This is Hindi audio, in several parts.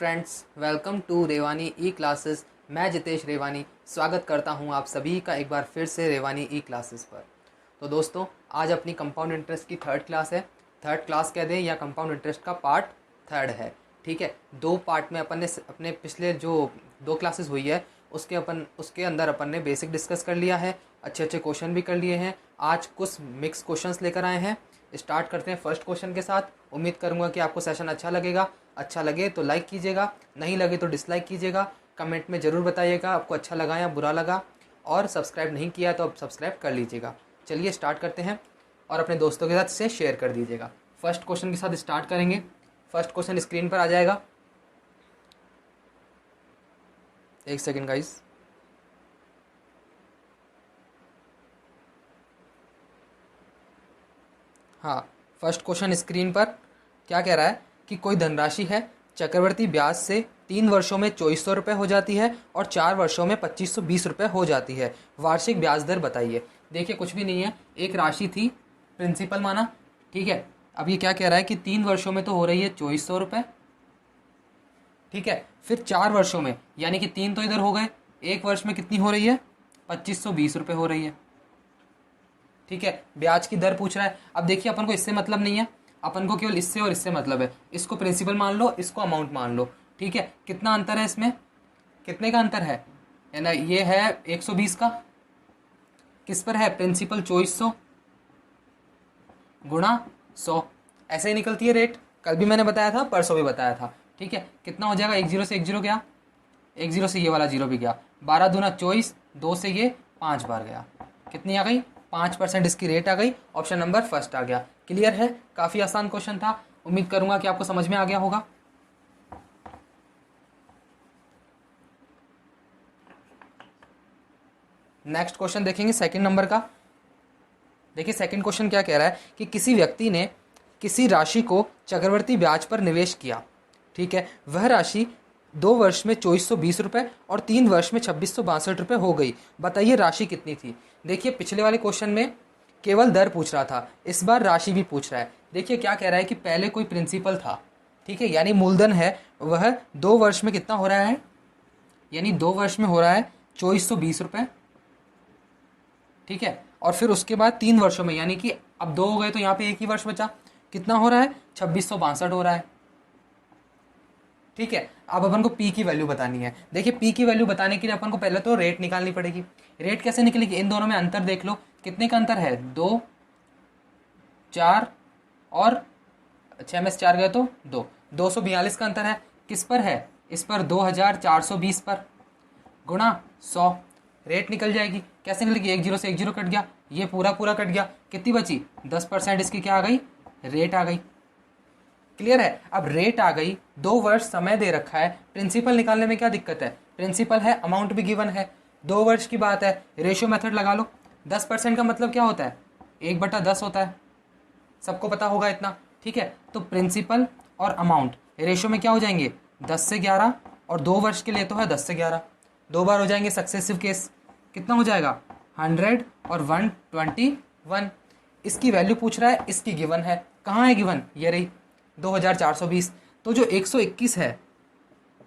Friends, welcome to Revani e classes. मैं जितेश रेवानी स्वागत करता हूं आप सभी का एक बार फिर से रेवानी ई क्लासेस पर। तो दोस्तों, आज अपनी कंपाउंड इंटरेस्ट की थर्ड क्लास है। थर्ड क्लास कह दें या कंपाउंड इंटरेस्ट का पार्ट थर्ड है। ठीक है, दो पार्ट में अपन ने अपने पिछले जो दो क्लासेस हुई है उसके अंदर अपन ने बेसिक डिस्कस कर लिया है, अच्छे अच्छे क्वेश्चन भी कर लिए हैं। आज कुछ मिक्स क्वेश्चंस लेकर आए हैं। स्टार्ट करते हैं फर्स्ट क्वेश्चन के साथ। उम्मीद करूंगा कि आपको सेशन अच्छा लगेगा। अच्छा लगे तो लाइक कीजिएगा, नहीं लगे तो डिसलाइक कीजिएगा। कमेंट में ज़रूर बताइएगा आपको अच्छा लगा या बुरा लगा, और सब्सक्राइब नहीं किया तो अब सब्सक्राइब कर लीजिएगा। चलिए स्टार्ट करते हैं और अपने दोस्तों के साथ इसे शेयर कर दीजिएगा। फर्स्ट क्वेश्चन के साथ स्टार्ट करेंगे। फर्स्ट क्वेश्चन स्क्रीन पर आ जाएगा। एक सेकेंड गाइस। हाँ, फर्स्ट क्वेश्चन स्क्रीन पर क्या कह रहा है कि कोई धनराशि है, चक्रवर्ती ब्याज से 3 वर्षों में 2400 रुपये हो जाती है और 4 वर्षों में 2520 रुपये हो जाती है। वार्षिक ब्याज दर बताइए। देखिए, कुछ भी नहीं है, एक राशि थी, प्रिंसिपल माना। ठीक है, अब ये क्या कह रहा है कि 3 वर्षों में तो हो रही है 2400 रुपये। ठीक है, फिर 4 वर्षों में, यानी कि 3 तो इधर हो गए, एक वर्ष में कितनी हो रही है? 2520 रुपये हो रही है। ठीक है, ब्याज की दर पूछ रहा है। अब देखिए, अपन को इससे मतलब नहीं है, अपन को केवल इससे और इससे मतलब है। इसको प्रिंसिपल मान लो, इसको अमाउंट मान लो। ठीक है, कितना अंतर है इसमें? कितने का अंतर है ना? ये है 120 का। किस पर है? प्रिंसिपल 2400 गुणा 100। ऐसे ही निकलती है रेट। कल भी मैंने बताया था, परसों भी बताया था। ठीक है, कितना हो जाएगा? 10 से 10 गया, 10 से ये वाला 0 भी गया, 12 दूना 24, 2 से ये 5 बार गया। कितनी आ गई? 5% इसकी रेट आ गई। ऑप्शन नंबर फर्स्ट आ गया। क्लियर है? काफी आसान क्वेश्चन था। उम्मीद करूंगा कि आपको समझ में आ गया होगा। नेक्स्ट क्वेश्चन देखेंगे, सेकंड नंबर का। देखिए, सेकंड क्वेश्चन क्या कह रहा है कि किसी व्यक्ति ने किसी राशि को चक्रवर्ती ब्याज पर निवेश किया। ठीक है, वह राशि 2 वर्ष में 2420 रुपये और 3 वर्ष में 2662 रुपये हो गई। बताइए राशि कितनी थी? देखिए, पिछले वाले क्वेश्चन में केवल दर पूछ रहा था, इस बार राशि भी पूछ रहा है। देखिए क्या कह रहा है कि पहले कोई प्रिंसिपल था, ठीक है, यानी मूलधन है, वह 2 वर्ष में कितना हो रहा है? यानी 2 वर्ष में हो रहा है 2420 रुपये। ठीक है, और फिर उसके बाद 3 वर्षों में, यानी कि अब 2 हो गए तो यहाँ पे एक ही वर्ष बचा, कितना हो रहा है? 2662 हो रहा है। ठीक है, अब अपन को पी की वैल्यू बतानी है। देखिए, पी की वैल्यू बताने के लिए अपन को पहले तो रेट निकालनी पड़ेगी। रेट कैसे निकलेगी? इन दोनों में अंतर देख लो, कितने का अंतर है? 2, 4 और 6 में से 4 गए तो 2, 242 का अंतर है। किस पर है? इस पर 2420 पर, गुणा 100। रेट निकल जाएगी। कैसे निकलेगी? 10 से 10 कट गया, ये पूरा पूरा कट गया, कितनी बची? 10% इसकी क्या आ गई? रेट आ गई। क्लियर है? अब रेट आ गई, 2 वर्ष समय दे रखा है, प्रिंसिपल निकालने में क्या दिक्कत है? प्रिंसिपल है, अमाउंट भी गिवन है, 2 वर्ष की बात है, रेशियो मेथड लगा लो। 10% का मतलब क्या होता है? 1/10 होता है, सबको पता होगा इतना। ठीक है, तो प्रिंसिपल और अमाउंट रेशियो में क्या हो जाएंगे? 10 से 11, और 2 वर्ष के लिए तो है 10 से 11, 2 बार हो जाएंगे सक्सेसिव केस। कितना हो जाएगा? 100 और 121। इसकी वैल्यू पूछ रहा है, इसकी गिवन है। कहाँ है गिवन? ये रही 2420। तो जो 121 है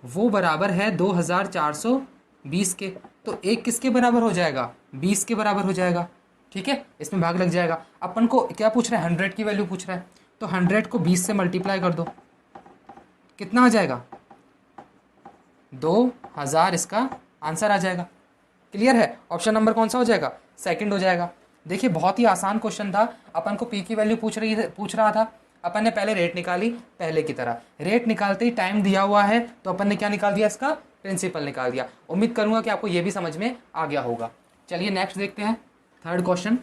वो बराबर है 2420 के। तो एक किसके बराबर हो जाएगा? 20 के बराबर हो जाएगा। ठीक है, इसमें भाग लग जाएगा। अपन को क्या पूछ रहा है? 100 की वैल्यू पूछ रहा है, तो 100 को 20 से मल्टीप्लाई कर दो, कितना आ जाएगा? 2000 इसका आंसर आ जाएगा। क्लियर है? ऑप्शन नंबर कौन सा हो जाएगा? सेकंड हो जाएगा। देखिए, बहुत ही आसान क्वेश्चन था। अपन को पी की वैल्यू पूछ रहा था। अपन ने पहले रेट निकाली, पहले की तरह। रेट निकालते ही टाइम दिया हुआ है, तो अपन ने क्या निकाल दिया? इसका प्रिंसिपल निकाल दिया। उम्मीद करूंगा कि आपको यह भी समझ में आ गया होगा। चलिए नेक्स्ट देखते हैं, थर्ड क्वेश्चन।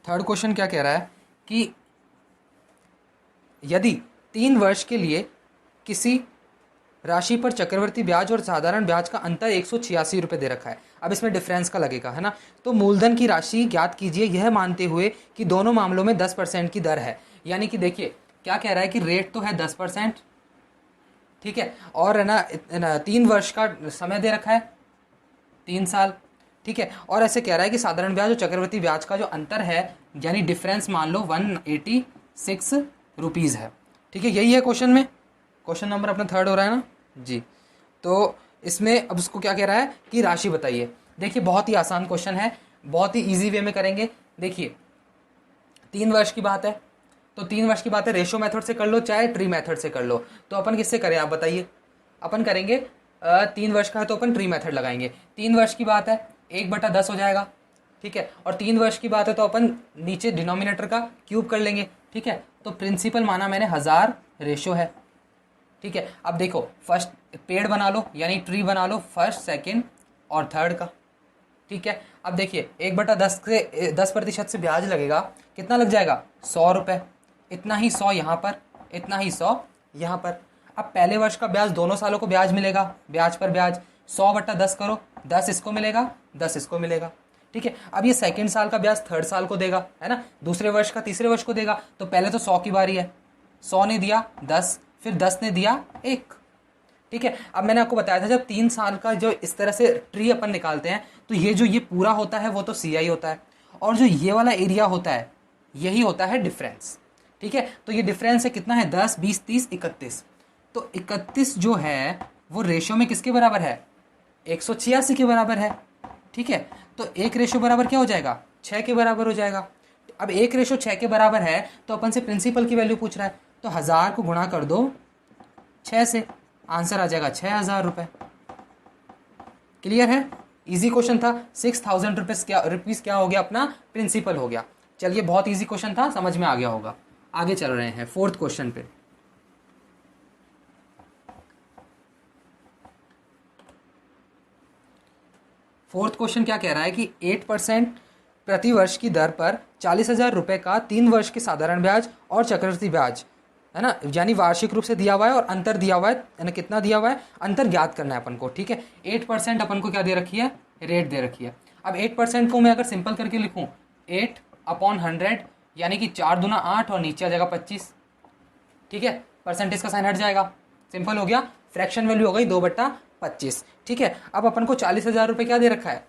थर्ड क्वेश्चन क्या कह रहा है कि यदि 3 वर्ष के लिए किसी राशि पर चक्रवर्ती ब्याज और साधारण ब्याज का अंतर 186 रुपये दे रखा है। अब इसमें डिफरेंस का लगेगा, है ना? तो मूलधन की राशि ज्ञात कीजिए, यह मानते हुए कि दोनों मामलों में 10% की दर है। यानी कि देखिए क्या कह रहा है कि रेट तो है 10%, ठीक है, और है ना 3 वर्ष का समय दे रखा है, 3 साल। ठीक है। और ऐसे कह रहा है कि साधारण ब्याज और चक्रवृद्धि ब्याज का जो अंतर है यानी डिफरेंस मान लो 186 रुपीज़ है। ठीक है, यही है क्वेश्चन में। क्वेश्चन नंबर अपना 3 हो रहा है ना जी। तो इसमें अब उसको क्या कह रहा है कि राशि बताइए। देखिए बहुत ही आसान क्वेश्चन है, बहुत ही इजी वे में करेंगे। देखिए 3 वर्ष की बात है, तो 3 वर्ष की बात है, रेशो मेथड से कर लो चाहे ट्री मेथड से कर लो। तो अपन किससे करें आप बताइए। अपन करेंगे 3 वर्ष का है तो अपन ट्री मेथड लगाएंगे। 3 वर्ष की बात है 1/10 हो जाएगा। ठीक है, और 3 वर्ष की बात है तो अपन नीचे डिनोमिनेटर का क्यूब कर लेंगे। ठीक है, तो प्रिंसिपल माना मैंने 1000 रेशो है। ठीक है, अब देखो फर्स्ट पेड़ बना लो यानी ट्री बना लो फर्स्ट सेकंड और थर्ड का। ठीक है, अब देखिए 1/10 से 10% से ब्याज लगेगा, कितना लग जाएगा 100 रुपये। इतना ही 100 यहाँ पर, इतना ही 100 यहाँ पर। अब पहले वर्ष का ब्याज दोनों सालों को ब्याज मिलेगा, ब्याज पर ब्याज 100/10 करो, 10 इसको मिलेगा 10 इसको मिलेगा। ठीक है, अब ये सेकंड साल का ब्याज थर्ड साल को देगा, है ना, दूसरे वर्ष का तीसरे वर्ष को देगा। तो पहले तो 100 की बारी है, 100 ने दिया 10, फिर 10 ने दिया 1। ठीक है, अब मैंने आपको बताया था जब 3 साल का जो इस तरह से ट्री अपन निकालते हैं तो ये जो ये पूरा होता है वो तो CI होता है, और जो ये वाला एरिया होता है यही होता है डिफरेंस। ठीक है, तो ये डिफरेंस है कितना है 10, 20, 30, 31। तो 31 जो है वो रेशो में किसके बराबर है 186 के बराबर है। ठीक है, तो 1 रेशो बराबर क्या हो जाएगा 6 के बराबर हो जाएगा। अब 1 रेशो 6 के बराबर है तो अपन से प्रिंसिपल की वैल्यू पूछ रहा है, तो 1000 को गुणा कर दो 6 से, आंसर आ जाएगा 6000 रुपये। क्लियर है, इजी क्वेश्चन था। 6000 रुपीज़ क्या हो गया अपना प्रिंसिपल हो गया। चलिए बहुत इजी क्वेश्चन था, समझ में आ गया होगा। आगे चल रहे हैं 4th क्वेश्चन पे। फोर्थ क्वेश्चन क्या कह रहा है कि 8% प्रति वर्ष की दर पर 40,000 रुपये का 3 वर्ष के साधारण ब्याज और चक्रवृद्धि ब्याज, है ना, यानी वार्षिक रूप से दिया हुआ है और अंतर दिया हुआ है, यानी कितना दिया हुआ है, अंतर ज्ञात करना है अपन को। ठीक है, 8% अपन को क्या दे रखी है, रेट दे रखी है। अब 8% को मैं अगर सिंपल करके लिखूँ 8/100 यानी कि 4 दूना 8 और नीचे आ जाएगा 25। ठीक है, परसेंटेज का साइन हट जाएगा, सिंपल हो गया। फ्रैक्शन वैल्यू हो गई 2/25। ठीक है, अब अपन को 40,000 रुपये क्या दे रखा है,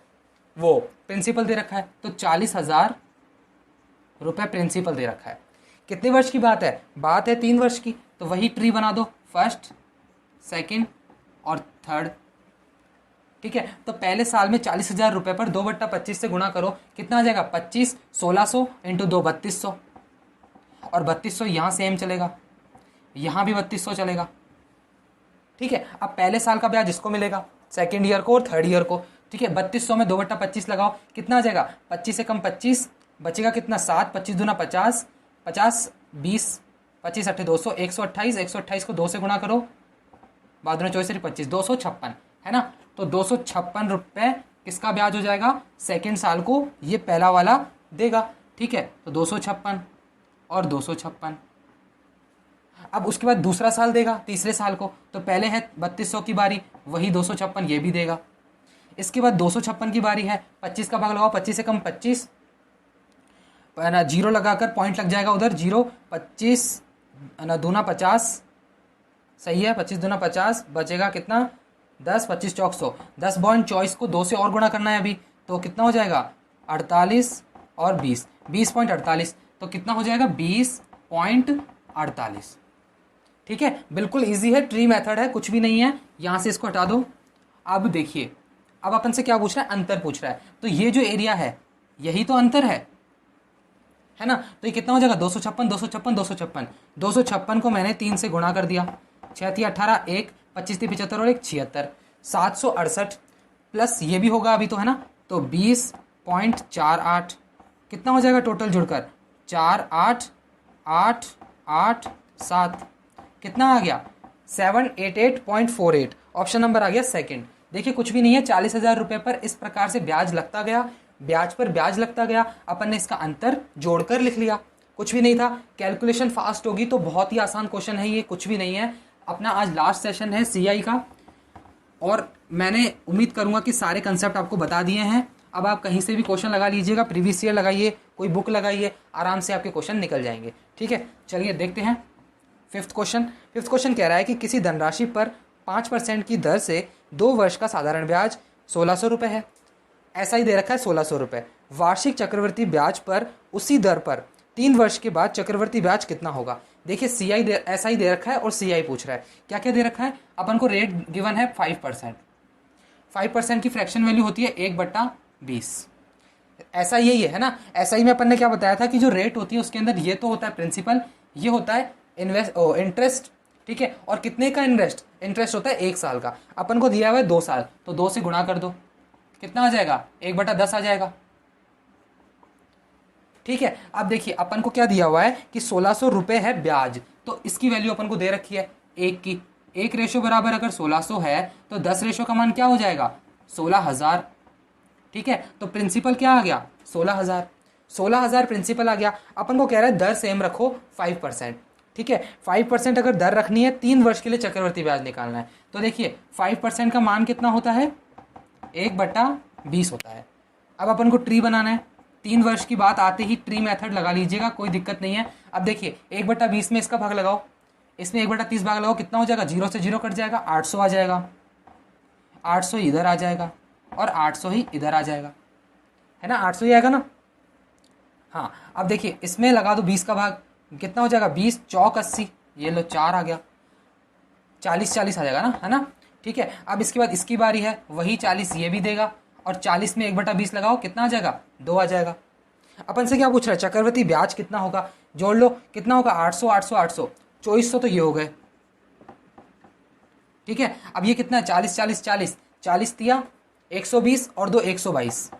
वो प्रिंसिपल दे रखा है, तो 40,000 रुपये प्रिंसिपल दे रखा है। कितने वर्ष की बात है, बात है 3 वर्ष की, तो वही ट्री बना दो फर्स्ट सेकंड और थर्ड। ठीक है, तो पहले साल में 40,000 रुपये पर 2/25 से गुणा करो, कितना आ जाएगा 25, 1600 इंटू 2 3200, और 3200 यहाँ सेम चलेगा, यहाँ भी 3200 चलेगा। ठीक है, अब पहले साल का ब्याज इसको मिलेगा, सेकेंड ईयर को और थर्ड ईयर को। ठीक है, 3200 में 2/25 लगाओ, कितना आ जाएगा 25 से कम 25 बचेगा, कितना 7, 25 दूना 50, 50 20, 25 8 200, 128, 128 को 2 से गुणा करो, बाद में 24 25, 256, है ना। तो 256 रुपये किसका ब्याज हो जाएगा, सेकेंड साल को ये पहला वाला देगा। ठीक है, तो 256 और 256। अब उसके बाद दूसरा साल देगा तीसरे साल को, तो पहले है 3200 की बारी, वही 256 ये भी देगा। इसके बाद 256 की बारी है, 25 का भाग लगाओ, 25 से कम 25, ना जीरो लगाकर पॉइंट लग जाएगा उधर, जीरो 25 ना दूना 50, सही है, 25 दूना 50 बचेगा कितना 10, 25 चौक 100, 10.24 को 2 से और गुणा करना है अभी, तो कितना हो जाएगा 48 और 20, 20.48, तो कितना हो जाएगा 20.48। ठीक है, बिल्कुल इजी है, ट्री मेथड है, कुछ भी नहीं है। यहाँ से इसको हटा दो। अब देखिए, अब अपन से क्या पूछ रहा है, अंतर पूछ रहा है, तो ये जो एरिया है यही तो अंतर है ना। तो ये कितना हो जाएगा 256, 256, 256, 256 को मैंने 3 से गुणा कर दिया, 6 थी 18, 1 25 थी 75 और 1 76, 768 प्लस ये भी होगा अभी तो, है ना, तो 20.48 कितना हो जाएगा टोटल जुड़कर 48,887, कितना आ गया 788.48। ऑप्शन नंबर आ गया सेकंड। देखिए कुछ भी नहीं है, 40,000 रुपये पर इस प्रकार से ब्याज लगता गया, ब्याज पर ब्याज लगता गया, अपन ने इसका अंतर जोड़कर लिख लिया, कुछ भी नहीं था। कैलकुलेशन फास्ट होगी तो बहुत ही आसान क्वेश्चन है ये, कुछ भी नहीं है। अपना आज लास्ट सेशन है CI का, और मैंने उम्मीद करूंगा कि सारे कंसेप्ट आपको बता दिए हैं। अब आप कहीं से भी क्वेश्चन लगा लीजिएगा, प्रीवियस ईयर लगाइए, कोई बुक लगाइए, आराम से आपके क्वेश्चन निकल जाएंगे। ठीक है, चलिए देखते हैं 5th क्वेश्चन। 5th क्वेश्चन कह रहा है कि किसी धनराशि पर 5% की दर से 2 वर्ष का साधारण ब्याज 1600 रुपये है। ऐसा ही दे रखा है 1600 रुपये। वार्षिक चक्रवृद्धि ब्याज पर उसी दर पर 3 वर्ष के बाद चक्रवृद्धि ब्याज कितना होगा। देखिए CI ऐसा ही दे रखा है और CI पूछ रहा है। क्या क्या दे रखा है, अपन को रेट गिवन है 5%। 5% की फ्रैक्शन वैल्यू होती है 1/20। ऐसा यही है ना। ऐसा ही में अपन ने क्या बताया था कि जो रेट होती है उसके अंदर ये तो होता है प्रिंसिपल, ये होता है इंटरेस्ट, ठीक है। और कितने का इंटरेस्ट होता है 1 साल का। अपन को दिया हुआ है 2 साल, तो 2 से गुणा कर दो, कितना आ जाएगा 1/10 आ जाएगा, ठीक है। अब देखिए अपन को क्या दिया हुआ है कि 1600 रुपये है ब्याज, तो इसकी वैल्यू अपन को दे रखी है 1 की। 1 रेशो बराबर अगर 1600 है तो 10 रेशो का मान क्या हो जाएगा 16,000, ठीक है। तो प्रिंसिपल क्या आ गया 16,000। 16,000 प्रिंसिपल आ गया। अपन को कह रहा है दर सेम रखो 5%, ठीक है। 5% अगर दर रखनी है 3 वर्ष के लिए चक्रवृद्धि ब्याज निकालना है, तो देखिए 5% का मान कितना होता है 1/20 होता है। अब अपन को ट्री बनाना है, 3 वर्ष की बात आते ही ट्री मेथड लगा लीजिएगा, कोई दिक्कत नहीं है। अब देखिए 1/20 में इसका भाग लगाओ, इसमें 1/30 भाग लगाओ, कितना हो जाएगा 0 से 0 कट जाएगा, 800 आ जाएगा। 800 इधर आ जाएगा और 800 ही इधर आ जाएगा, है ना। 800 ही आएगा ना। हाँ अब देखिए इसमें लगा दो 20 का भाग, कितना हो जाएगा 20 चौक 80, ये लो 4 आ गया, 40 आ जाएगा ना, है ना, ठीक है। अब इसके बाद इसकी बारी है, वही 40 ये भी देगा और 40 में 1/20 लगाओ, कितना आ जाएगा 2 आ जाएगा। अपन से क्या पूछ रहा है चक्रवृद्धि ब्याज कितना होगा, जोड़ लो कितना होगा 800 800 800 2400, तो ये हो गए, ठीक है। अब ये कितना है 40 40 40 40 दिया 120 और 2 122,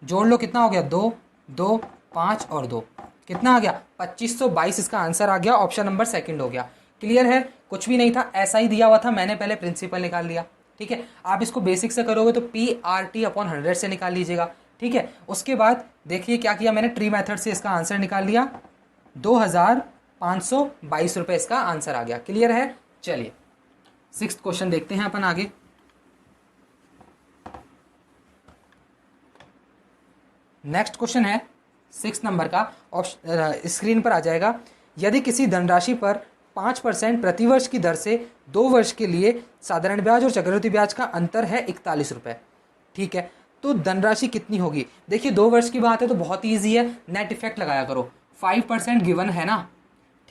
जोड़ लो कितना हो गया 2 2 5 और 2, कितना आ गया 2522। इसका आंसर आ गया, ऑप्शन नंबर सेकंड हो गया। क्लियर है, कुछ भी नहीं था, ऐसा ही दिया हुआ था, मैंने पहले प्रिंसिपल निकाल लिया, ठीक है। आप इसको बेसिक से करोगे तो PRT/100 से निकाल लीजिएगा, ठीक है। उसके बाद देखिए क्या किया मैंने, ट्री मेथड से इसका आंसर निकाल लिया, 2522 रुपये इसका आंसर आ गया। क्लियर है, चलिए 6th क्वेश्चन देखते हैं अपन आगे। नेक्स्ट क्वेश्चन है 6 नंबर का, स्क्रीन पर आ जाएगा। यदि किसी धनराशि पर 5% प्रतिवर्ष की दर से 2 वर्ष के लिए साधारण ब्याज और चक्रवृद्धि ब्याज का अंतर है 41 रुपये, ठीक है। तो धनराशि कितनी होगी। देखिए 2 वर्ष की बात है तो बहुत ईजी है, नेट इफेक्ट लगाया करो। 5% गिवन है ना,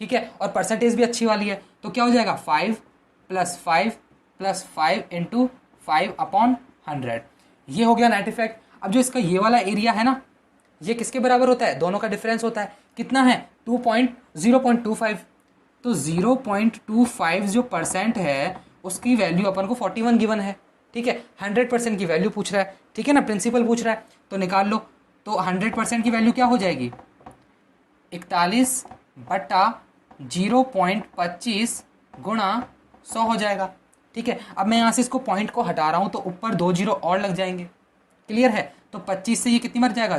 ठीक है, और परसेंटेज भी अच्छी वाली है, तो क्या हो जाएगा 5 + 5 + 5 × 5/100, ये हो गया नेट इफेक्ट। अब जो इसका ये वाला एरिया है ना, ये किसके बराबर होता है, दोनों का डिफरेंस होता है, कितना है 0.25। तो 0.25 जो परसेंट है उसकी वैल्यू अपन को 41 गिवन है, ठीक है। 100% की वैल्यू पूछ रहा है, ठीक है ना, प्रिंसिपल पूछ रहा है तो निकाल लो। तो 100% की वैल्यू क्या हो जाएगी 41/0.25 × 100 हो जाएगा, ठीक है। अब मैं यहाँ से इसको पॉइंट को हटा रहा हूँ तो ऊपर 2 जीरो और लग जाएंगे। क्लियर है, तो 25 से ये कितनी बार जाएगा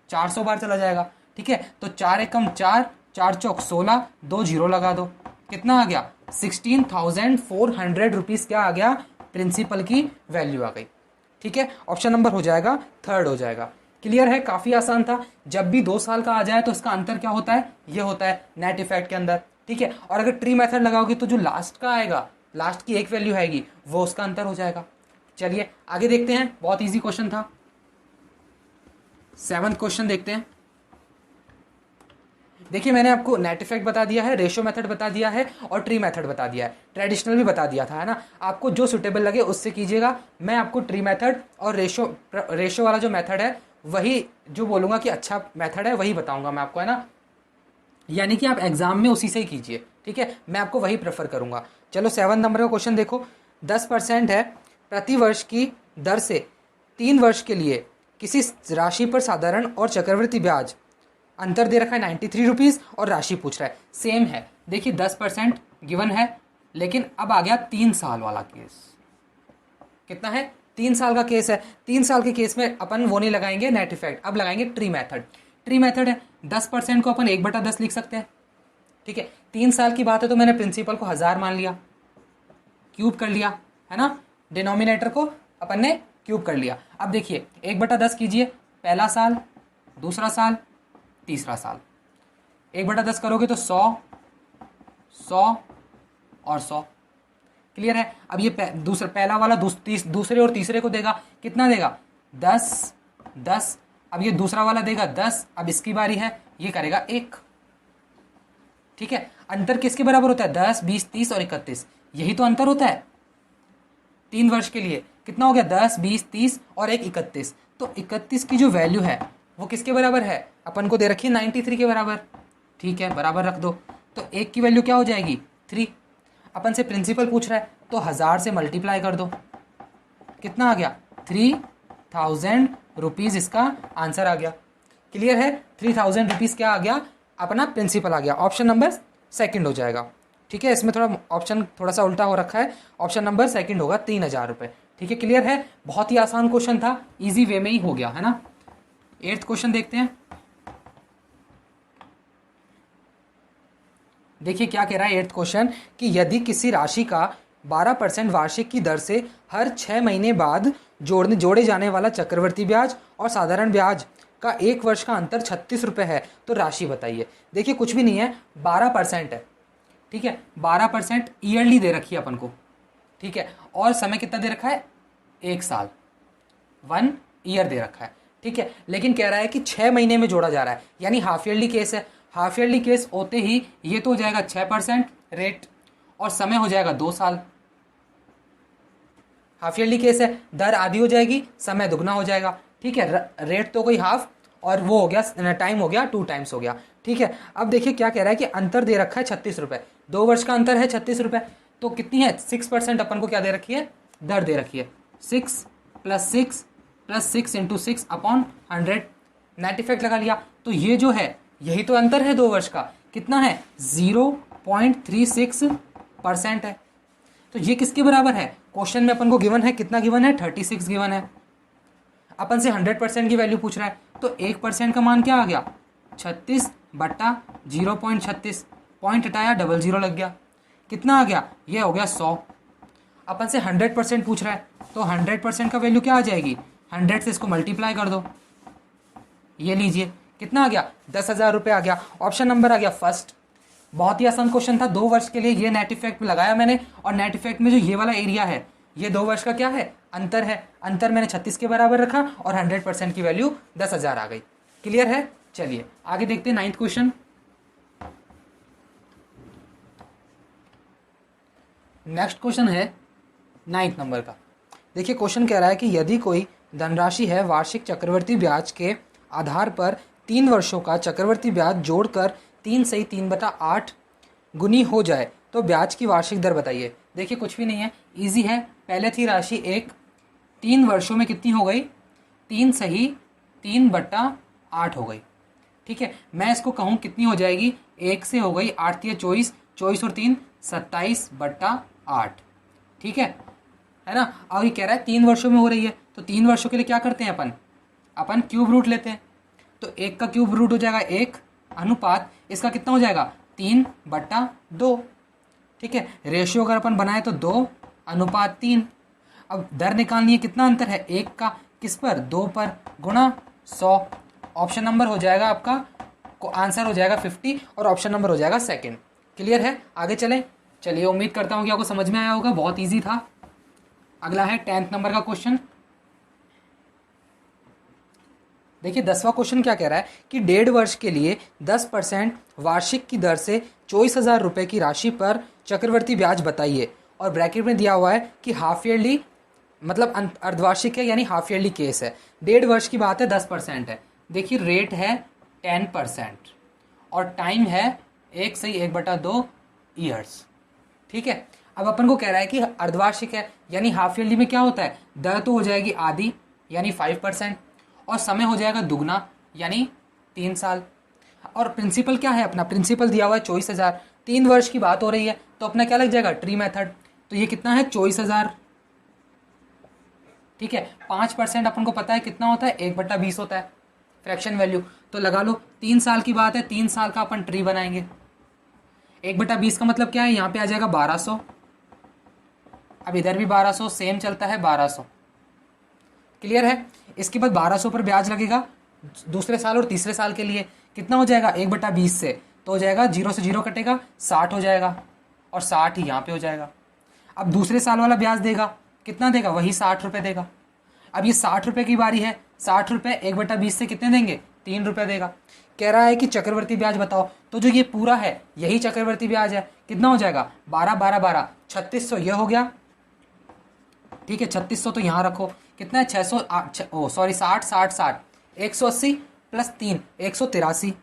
400 बार चला जाएगा, ठीक है। तो 4 एकम 4 4 चौक 16, 2 जीरो लगा दो, कितना आ गया 16,400 रुपीज़ क्या आ गया, प्रिंसिपल की वैल्यू आ गई, ठीक है। ऑप्शन नंबर हो जाएगा 3rd हो जाएगा। क्लियर है, काफ़ी आसान था। जब भी 2 साल का आ जाए तो इसका अंतर क्या होता है, ये होता है नेट इफेक्ट के अंदर, ठीक है। और अगर ट्री मेथड लगाओगे तो जो लास्ट का आएगा, लास्ट की एक वैल्यू आएगी, वो उसका अंतर हो जाएगा। चलिए आगे देखते हैं, बहुत ईजी क्वेश्चन था। 7th क्वेश्चन देखते हैं। देखिए मैंने आपको नेट इफेक्ट बता दिया है, रेशो मेथड बता दिया है और ट्री मेथड बता दिया है, ट्रेडिशनल भी बता दिया था, है ना। आपको जो सुटेबल लगे उससे कीजिएगा। मैं आपको ट्री मेथड और रेशो वाला जो मेथड है वही जो बोलूँगा कि अच्छा मेथड है वही बताऊँगा मैं आपको, है ना। यानी कि आप एग्जाम में उसी से ही कीजिए, ठीक है, मैं आपको वही प्रेफर करूँगा। चलो 7 नंबर का क्वेश्चन देखो। 10% है प्रति वर्ष की दर से 3 वर्ष के लिए किसी राशि पर साधारण और चक्रवृद्धि ब्याज, अंतर दे रखा है 93 रुपीज़ और राशि पूछ रहा है, सेम है। देखिए 10% गिवन है, लेकिन अब आ गया 3 साल वाला केस। कितना है 3 साल का केस है। 3 साल के केस में अपन वो नहीं लगाएंगे नेट इफेक्ट, अब लगाएंगे ट्री मेथड। ट्री मेथड है 10% को अपन 1/10 लिख सकते हैं, ठीक है। 3 साल की बात है तो मैंने प्रिंसिपल को 1000 मान लिया, क्यूब कर लिया, है ना, डिनोमिनेटर को अपन ने क्यूब कर लिया। अब देखिए 1/10 कीजिए, पहला साल, दूसरा साल, तीसरा साल। 1/10 करोगे तो 100 100 और 100। क्लियर है। अब ये पहला वाला दूसरे और तीसरे को देगा, कितना देगा 10 10, अब ये दूसरा वाला देगा 10, अब इसकी बारी है, ये करेगा 1। ठीक है, अंतर किसके बराबर होता है? 10, 20, 30 और 31, यही तो अंतर होता है 3 वर्ष के लिए। कितना हो गया? 10, 20, 30 और एक 31। तो 31 की जो वैल्यू है वो किसके बराबर है? अपन को दे रखी है 93 के बराबर। ठीक है, बराबर रख दो। तो एक की वैल्यू क्या हो जाएगी? 3। अपन से प्रिंसिपल पूछ रहा है तो 1000 से मल्टीप्लाई कर दो। कितना आ गया? 3000 रुपीज़ इसका आंसर आ गया। क्लियर है? 3000 रुपीज़ क्या आ गया? अपना प्रिंसिपल आ गया। ऑप्शन नंबर सेकंड हो जाएगा। ठीक है, इसमें थोड़ा ऑप्शन थोड़ा सा उल्टा हो रखा है, ऑप्शन नंबर सेकंड होगा 3000 रुपये। ठीक है, क्लियर है? बहुत ही आसान क्वेश्चन था, इजी वे में ही हो गया है ना। 8th क्वेश्चन देखते हैं। देखिए क्या कह रहा है 8th क्वेश्चन कि यदि किसी राशि का 12% वार्षिक की दर से हर 6 महीने बाद जोड़े जाने वाला चक्रवर्ती ब्याज और साधारण ब्याज का 1 वर्ष का अंतर 36 रुपये है तो राशि बताइए। देखिए कुछ भी नहीं है, 12% है। ठीक है, 12% ईयरली दे रखी है अपन को। ठीक है, और समय कितना दे रखा है? 1 साल, 1 ईयर दे रखा है। ठीक है, लेकिन कह रहा है कि 6 महीने में जोड़ा जा रहा है, यानी हाफ ईयरली केस है। हाफ ईयरली केस होते ही ये तो हो जाएगा 6% रेट और समय हो जाएगा 2 साल। हाफ ईयरली केस है, दर आधी हो जाएगी, समय दुगना हो जाएगा। ठीक है, रेट तो कोई हाफ और वो हो गया, टाइम हो गया 2 टाइम्स हो गया। ठीक है, अब देखिए क्या कह रहा है कि अंतर दे रखा है 36 रुपये। 2 वर्ष का अंतर है 36 रुपये, तो कितनी है? 6% अपन को क्या दे रखी है? दर दे रखी है। 6 + 6 + 6 × 6 अपॉन 100, नेट इफेक्ट लगा लिया। तो ये जो है यही तो अंतर है 2 वर्ष का। कितना है? 0.36% है। तो ये किसके बराबर है? क्वेश्चन में अपन को गिवन है, कितना गिवन है? 36 गिवन है। अपन से 100% की वैल्यू पूछ रहा है, तो 1% का मान क्या आ गया? 36/0.36, पॉइंट हटाया, 00 लग गया। कितना आ गया? ये हो गया 100। अपन से 100% पूछ रहा है, तो 100% का वैल्यू क्या आ जाएगी? 100 से इसको मल्टीप्लाई कर दो। ये लीजिए, कितना आ गया? 10,000 रुपये आ गया। ऑप्शन नंबर आ गया फर्स्ट। बहुत ही आसान क्वेश्चन था। 2 वर्ष के लिए ये नेट इफेक्ट लगाया मैंने, और नेट इफेक्ट में जो ये वाला एरिया है ये 2 वर्ष का क्या है? अंतर है। अंतर मैंने 36 के बराबर रखा और 100% की वैल्यू 10,000 आ गई। क्लियर है? चलिए आगे देखते हैं 9th क्वेश्चन। नेक्स्ट क्वेश्चन है 9th नंबर का। देखिए क्वेश्चन कह रहा है कि यदि कोई धनराशि है वार्षिक चक्रवर्ती ब्याज के आधार पर 3 वर्षों का चक्रवर्ती ब्याज जोड़कर 3 सही 3/8 गुनी हो जाए तो ब्याज की वार्षिक दर बताइए। देखिए कुछ भी नहीं है, इजी है। पहले थी राशि 1, 3 वर्षों में कितनी हो गई? 3 सही 3/8 हो गई। ठीक है, मैं इसको कहूँ कितनी हो जाएगी? 1 से हो गई 8 × 24, 24 और 3 27/8। ठीक है ना। अब ये कह रहा है 3 वर्षों में हो रही है, तो 3 वर्षों के लिए क्या करते हैं अपन क्यूब रूट लेते हैं। तो 1 का क्यूब रूट हो जाएगा 1 अनुपात इसका कितना हो जाएगा? 3/2। ठीक है, रेशियो अगर अपन बनाए तो 2/3। अब दर निकालनी है, कितना अंतर है? 1 का किस पर? 2 पर, गुणा 100। ऑप्शन नंबर हो जाएगा आपका, को आंसर हो जाएगा 50 और ऑप्शन नंबर हो जाएगा सेकंड। क्लियर है? आगे चलें। चलिए, उम्मीद करता हूँ कि आपको समझ में आया होगा, बहुत ईजी था। अगला है 10th नंबर का क्वेश्चन। देखिए 10वां क्वेश्चन क्या कह रहा है कि 1.5 वर्ष के लिए 10% वार्षिक की दर से 24,000 रुपये की राशि पर चक्रवर्ती ब्याज बताइए। और ब्रैकेट में दिया हुआ है कि हाफ ईयरली मतलब अर्धवार्षिक है, यानी हाफ ईयरली केस है। 1.5 वर्ष की बात है, 10% है। देखिए रेट है 10% और टाइम है 1 सही 1/2 ईयर्स। ठीक है, अब अपन को कह रहा है कि अर्धवार्षिक है, यानी हाफ ईयरली में क्या होता है? दर तो हो जाएगी आधी, यानी 5%, और समय हो जाएगा दुगना, यानी 3 साल। और प्रिंसिपल क्या है अपना? प्रिंसिपल दिया हुआ है 24,000। 3 वर्ष की बात हो रही है, तो अपना क्या लग जाएगा? Tree method. तो ये कितना है? 24,000। ठीक है, 5% अपन को पता है कितना होता है? 1/20 होता है फ्रैक्शन वैल्यू। तो लगा लो 3 साल की बात है, 3 साल का अपन ट्री बनाएंगे। 1/20 का मतलब क्या है? यहाँ पे आ जाएगा 1200। अब इधर भी 1200 सेम चलता है, 1200। क्लियर है? इसके बाद 1200 पर ब्याज लगेगा दूसरे साल और तीसरे साल के लिए। कितना हो जाएगा? 1/20 से तो हो जाएगा 0 से 0 कटेगा, 60 हो जाएगा, और 60 ही यहाँ पे हो जाएगा। अब दूसरे साल वाला ब्याज देगा, कितना देगा? वही 60 रुपये देगा। अब ये 60 रुपये की बारी है, 60 रुपये 1/20 से कितने देंगे, 3 रुपये देगा। कह रहा है कि चक्रवर्ती ब्याज बताओ, तो जो ये पूरा है यही चक्रवर्ती ब्याज है, कितना हो जाएगा 12 12 12 3600 ये हो गया, ठीक है। 3600 तो यहाँ रखो, कितना है 600 सॉरी 60 60 60 180 प्लस 3 183,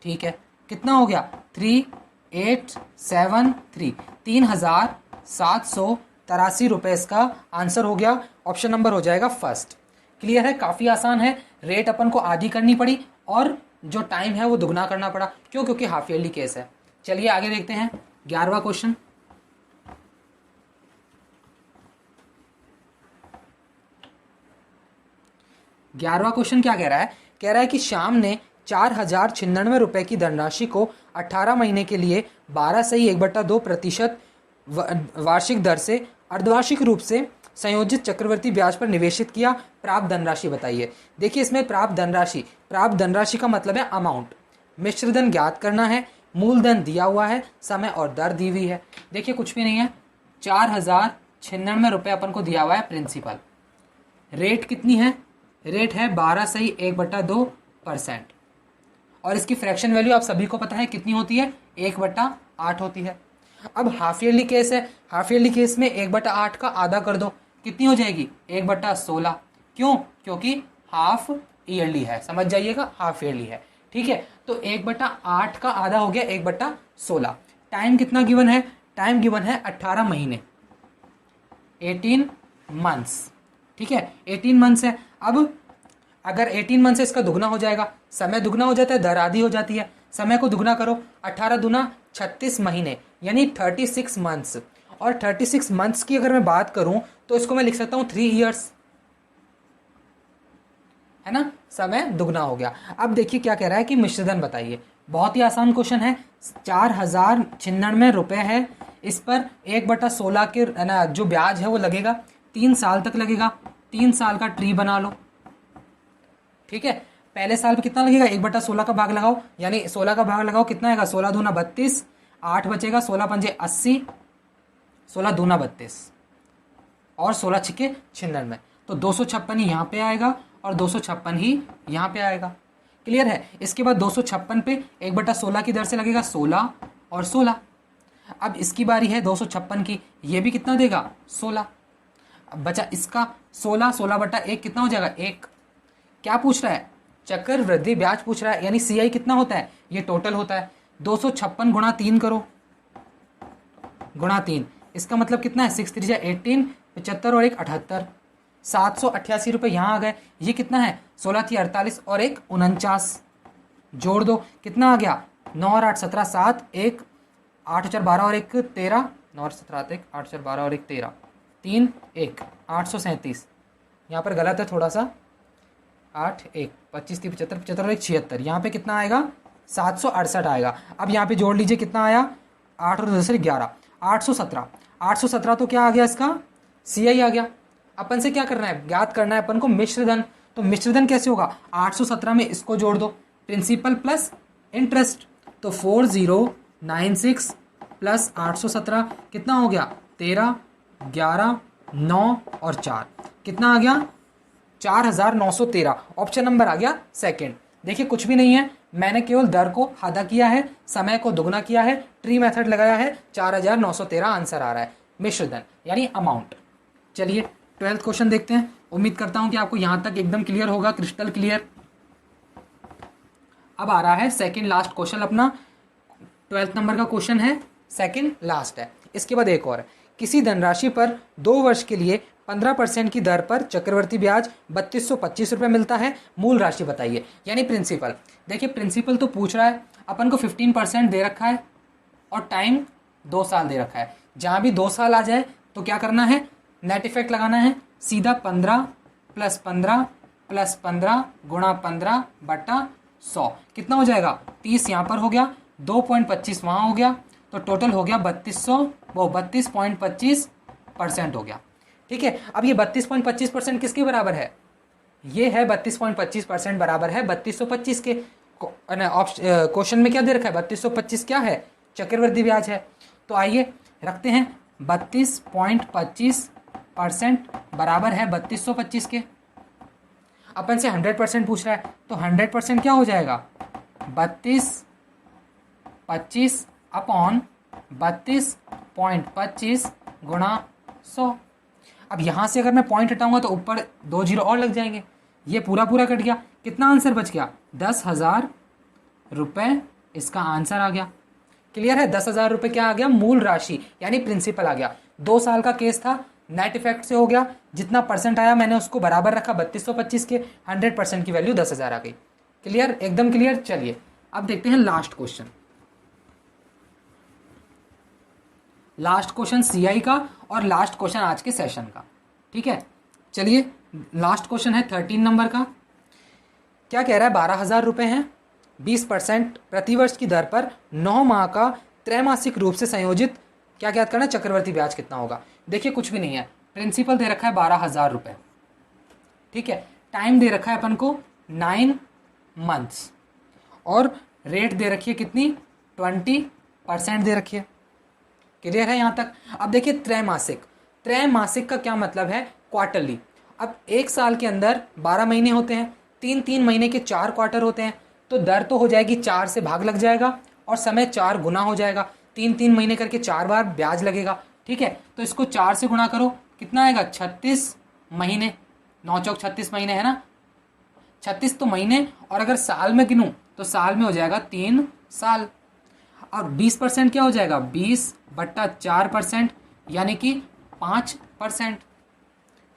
ठीक है। कितना हो गया 3873 3783 रुपये इसका आंसर हो गया। ऑप्शन नंबर हो जाएगा फर्स्ट। क्लियर है, काफ़ी आसान है। रेट अपन को आधी करनी पड़ी और जो टाइम है वो दुगना करना पड़ा, क्यों, क्योंकि हाफ ईयरली केस है। चलिए आगे देखते हैं 11वां क्वेश्चन। 11वां क्वेश्चन क्या कह रहा है, कह रहा है कि श्याम ने 4096 रुपये की धनराशि को 18 महीने के लिए 12.1/2% वार्षिक दर से अर्धवार्षिक रूप से संयोजित चक्रवर्ती ब्याज पर निवेशित किया। प्राप्त धनराशि बताइए। देखिए इसमें प्राप्त धनराशि का मतलब है अमाउंट। मिश्रधन ज्ञात करना है, मूलधन दिया हुआ है, समय और दर दी हुई है। देखिए कुछ भी नहीं है, 4096 रुपये अपन को दिया हुआ है प्रिंसिपल। रेट कितनी है, रेट है 12.1/2% और इसकी फ्रैक्शन वैल्यू आप सभी को पता है कितनी होती है, 1/8 होती है। अब हाफ ईयरली केस है, हाफ ईयरली केस में 1/8 का आधा कर दो, कितनी हो जाएगी 1/16। क्यों, क्योंकि हाफ ईयरली है, समझ जाइएगा हाफ ईयरली है, ठीक है। तो 1/8 का आधा हो गया 1/16। टाइम कितना गिवन है, टाइम गिवन है 18 महीने, 18 मंथ्स, ठीक है 18 मंथ्स है। अब अगर 18 मंथ से इसका दुगना हो जाएगा, समय दुगना हो जाता है, दर आधी हो जाती है। समय को दुगना करो, 18 दूना 36 महीने यानी 36 मंथ्स। और 36 मंथ्स की अगर मैं बात करूं तो इसको मैं लिख सकता हूं 3 ईयर्स, है ना, समय दुगना हो गया। अब देखिए क्या कह रहा है कि मिश्रधन बताइए। बहुत ही आसान क्वेश्चन है, 4096 रुपये है, इस पर 1/16 के ना जो ब्याज है वो लगेगा, 3 साल तक लगेगा। 3 साल का ट्री बना लो, ठीक है। पहले साल पे कितना लगेगा, 1/16 का भाग लगाओ, यानी 16 का भाग लगाओ, कितना आएगा 16 दूना 32, 8 बचेगा, 16 पंजे 80, 16 दूना 32 और 16 छिके 96, तो 256 ही यहाँ पे आएगा और 256 ही यहाँ पे आएगा। क्लियर है। इसके बाद 256 पे 1/16 की दर से लगेगा 16 और 16। अब इसकी बारी है 256 की, ये भी कितना देगा 16। अब बचा इसका 16, 16/1 कितना हो जाएगा 1। क्या पूछ रहा है, चक्रवृद्धि ब्याज पूछ रहा है, यानी CI कितना होता है, ये टोटल होता है। 256 गुणा 3 करो, गुणा 3, इसका मतलब कितना है 6 3 18, 75 और 1 78, 788 रुपये यहाँ आ गए। ये कितना है 16 थी 48 और 1 49, जोड़ दो कितना आ गया 9 और 8 17, 7 1 8 4 12 और 1 13, 9 और 17 1 8 4 12 और 1 13, 3 1 837, यहाँ पर गलत है थोड़ा सा, 8 1 25 3 75 75 और 1 76, यहाँ पे कितना आएगा 768 आएगा। अब यहाँ पे जोड़ लीजिए कितना आया, 8 और 10 11, 817, 817 तो क्या आ गया इसका CI आ गया। अपन से क्या करना है, ज्ञात करना है अपन को मिश्रधन। तो मिश्रधन कैसे होगा, 817 में इसको जोड़ दो, प्रिंसिपल प्लस इंटरेस्ट, तो 4096 प्लस 817 कितना हो गया 13 11 9 और 4, कितना आ गया 4913। ऑप्शन नंबर आ गया सेकंड। देखिए कुछ भी नहीं है, मैंने केवल दर को आधा किया है, समय को दुगना किया है, ट्री मेथड लगाया है, 4913 आंसर आ रहा है मिश्रधन यानी अमाउंट। चलिए 12th क्वेश्चन देखते हैं। उम्मीद करता हूं कि आपको यहां तक एकदम क्लियर होगा, क्रिस्टल क्लियर। अब आ रहा है सेकंड लास्ट क्वेश्चन अपना, 12th नंबर का क्वेश्चन है, सेकंड लास्ट है। इसके बाद एक और है, किसी धनराशि पर 2 वर्ष के लिए 15% की दर पर चक्रवर्ती ब्याज 3225 रुपये मिलता है, मूल राशि बताइए, यानी प्रिंसिपल। देखिए प्रिंसिपल तो पूछ रहा है, अपन को 15% दे रखा है और टाइम 2 साल दे रखा है। जहाँ भी 2 साल आ जाए तो क्या करना है, नेट इफेक्ट लगाना है, सीधा 15 + 15 + 15 गुणा 15 बटा 100, कितना हो जाएगा 30 यहाँ पर हो गया, 2.25 वहाँ हो गया, तो टोटल हो गया 32.25% हो गया। ठीक है। अब ये 32.25% किसके बराबर है, ये है 32.25% बराबर है 3225 के। क्वेश्चन में क्या दे रखा है, 3225 क्या है, चक्रवृद्धि ब्याज है। तो आइए रखते हैं 32.25 परसेंट बराबर है 3225 के। अपन से 100% पूछ रहा है, तो 100% क्या हो जाएगा 3225 अपॉन 32.25 गुणा 100। अब यहाँ से अगर मैं पॉइंट हटाऊंगा तो ऊपर 2 जीरो और लग जाएंगे, ये पूरा पूरा कट गया। कितना आंसर बच गया 10,000 रुपये, इसका आंसर आ गया। क्लियर है, 10,000 रुपये क्या आ गया, मूल राशि यानी प्रिंसिपल आ गया। 2 साल का केस था, नेट इफेक्ट से हो गया, जितना परसेंट आया मैंने उसको बराबर रखा 3225 के, 100% की वैल्यू 10,000 आ गई। क्लियर, एकदम क्लियर। चलिए अब देखते हैं last question. Last question CI का और लास्ट क्वेश्चन आज के सेशन का। ठीक है, चलिए लास्ट क्वेश्चन है 13 नंबर का। क्या कह रहा है, 12,000 रुपये हैं, 20% प्रतिवर्ष की दर पर 9 माह का त्रैमासिक रूप से संयोजित क्या ज्ञात करना है, चक्रवर्ती ब्याज कितना होगा। देखिए कुछ भी नहीं है, प्रिंसिपल दे रखा है 12,000 रुपये। ठीक है, टाइम दे रखा है अपन को 9 मंथ्स और रेट दे रखी है कितनी 20% दे रखी है। क्लियर है यहाँ तक। अब देखिए त्रैमासिक, त्रैमासिक का क्या मतलब है, क्वार्टरली। अब एक साल के अंदर 12 महीने होते हैं, 3-3 महीने के 4 क्वार्टर होते हैं, तो दर तो हो जाएगी 4 से भाग लग जाएगा और समय 4 गुना हो जाएगा। 3-3 महीने करके 4 बार ब्याज लगेगा। ठीक है, तो इसको 4 से गुणा करो, कितना आएगा 36 महीने, 9 चौक 36 महीने है ना, 36 तो महीने। और अगर साल में गिनूं तो साल में हो जाएगा 3 साल। और 20% क्या हो जाएगा 20/4% यानी कि 5%।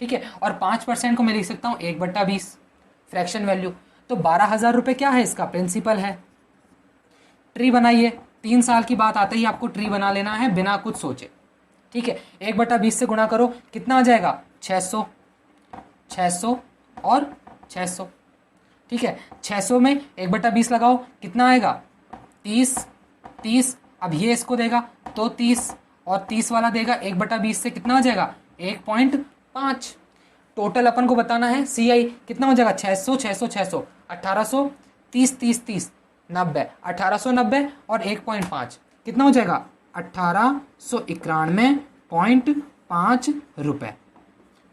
ठीक है, और 5% को मैं लिख सकता हूँ 1/20 फ्रैक्शन वैल्यू। तो 12,000 रुपये क्या है, इसका प्रिंसिपल है। ट्री बनाइए, 3 साल की बात आते ही आपको ट्री बना लेना है बिना कुछ सोचे। ठीक है, 1/20 से गुणा करो, कितना आ जाएगा 600, 600 और 600। ठीक है, 600 में 1/20 लगाओ, कितना आएगा 30, 30। अब ये इसको देगा तो 30 और 30 वाला देगा 1/20 से, कितना आ जाएगा 1.5। टोटल अपन को बताना है सीआई कितना हो जाएगा 600, 600, 600, 1800, 30, 30, 30, 90, 1890 और 1.5 कितना हो जाएगा 1891.5 रुपये।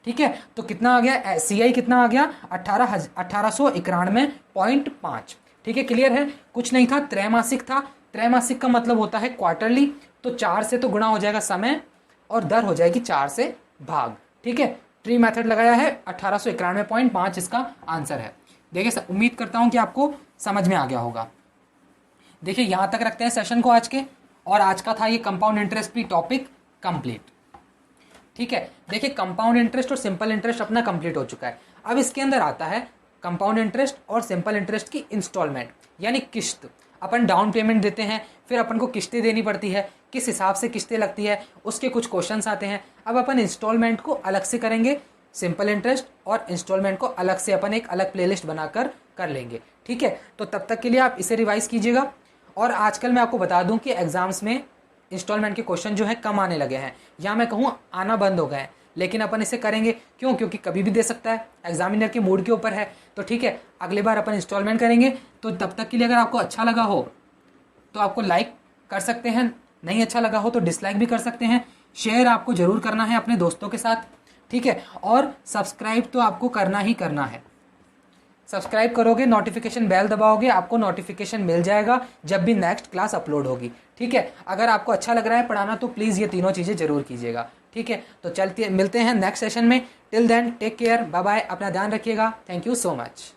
ठीक है, तो कितना आ गया सीआई, कितना आ गया 1891.5। ठीक है, क्लियर है। कुछ नहीं था, त्रैमासिक था। त्रैमासिक का मतलब होता है क्वार्टरली, तो 4 से तो गुणा हो जाएगा समय और दर हो जाएगी 4 से भाग। ठीक है, ट्री मेथड लगाया है, 1891.5 इसका आंसर है। देखिए उम्मीद करता हूं कि आपको समझ में आ गया होगा। देखिए यहां तक रखते हैं सेशन को आज के, और आज का था ये कंपाउंड इंटरेस्ट भी टॉपिक कंप्लीट। ठीक है, देखिए कंपाउंड इंटरेस्ट और सिंपल इंटरेस्ट अपना कंप्लीट हो चुका है। अब इसके अंदर आता है कंपाउंड इंटरेस्ट और सिंपल इंटरेस्ट की इंस्टॉलमेंट यानी किस्त। अपन डाउन पेमेंट देते हैं, फिर अपन को किस्तें देनी पड़ती है, किस हिसाब से किस्तें लगती है उसके कुछ क्वेश्चंस आते हैं। अब अपन इंस्टॉलमेंट को अलग से करेंगे, सिंपल इंटरेस्ट और इंस्टॉलमेंट को अलग से अपन एक अलग प्लेलिस्ट बनाकर कर लेंगे। ठीक है, तो तब तक के लिए आप इसे रिवाइज कीजिएगा। और आजकल मैं आपको बता दूं कि एग्जाम्स में इंस्टॉलमेंट के क्वेश्चन जो है कम आने लगे हैं, या मैं कहूँ आना बंद हो गए हैं, लेकिन अपन इसे करेंगे। क्यों? क्योंकि कभी भी दे सकता है, एग्जामिनर के मूड के ऊपर है। तो ठीक है, अगली बार अपन इंस्टॉलमेंट करेंगे। तो तब तक के लिए अगर आपको अच्छा लगा हो तो आपको लाइक कर सकते हैं, नहीं अच्छा लगा हो तो डिसलाइक भी कर सकते हैं। शेयर आपको जरूर करना है अपने दोस्तों के साथ। ठीक है, और सब्सक्राइब तो आपको करना ही करना है। सब्सक्राइब करोगे, नोटिफिकेशन बेल दबाओगे, आपको नोटिफिकेशन मिल जाएगा जब भी नेक्स्ट क्लास अपलोड होगी। ठीक है, अगर आपको अच्छा लग रहा है पढ़ाना तो प्लीज़ ये तीनों चीज़ें जरूर कीजिएगा। ठीक है, तो चलते मिलते हैं नेक्स्ट सेशन में। Till then take care, bye bye, अपना ध्यान रखिएगा। Thank you so much.